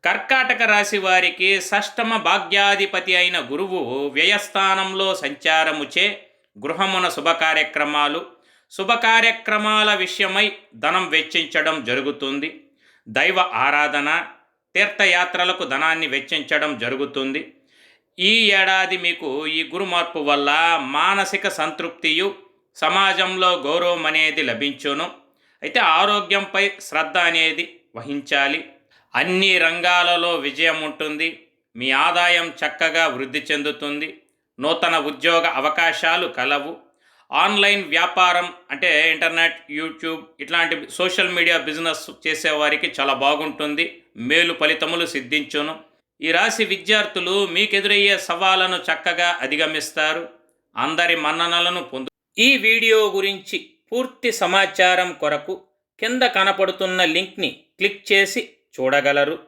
కర్కాటక రాశి వారికి షష్టమ భాగ్యాధిపతి అయిన గురువు వ్యయస్థానంలో సంచారముచే గృహమున శుభకార్యక్రమాల విషయమై ధనం వెచ్చించడం జరుగుతుంది. దైవ ఆరాధన, తీర్థయాత్రలకు ధనాన్ని వెచ్చించడం జరుగుతుంది. ఈ ఏడాది మీకు ఈ గురు మార్పు వల్ల మానసిక సంతృప్తియు, సమాజంలో గౌరవం అనేది లభించును. అయితే ఆరోగ్యంపై శ్రద్ధ అనేది వహించాలి. అన్ని రంగాలలో విజయం ఉంటుంది. మీ ఆదాయం చక్కగా వృద్ధి చెందుతుంది. నూతన ఉద్యోగ అవకాశాలు కలవు. ఆన్లైన్ వ్యాపారం అంటే ఇంటర్నెట్, యూట్యూబ్ ఇట్లాంటి సోషల్ మీడియా బిజినెస్ చేసేవారికి చాలా బాగుంటుంది. మేలు ఫలితములు సిద్ధించును. ఈ రాశి విద్యార్థులు మీకెదురయ్యే సవాళ్లను చక్కగా అధిగమిస్తారు. అందరి మన్ననలను పొందు. ఈ వీడియో గురించి పూర్తి సమాచారం కొరకు కింద కనపడుతున్న లింక్ని క్లిక్ చేసి చూడగలరు.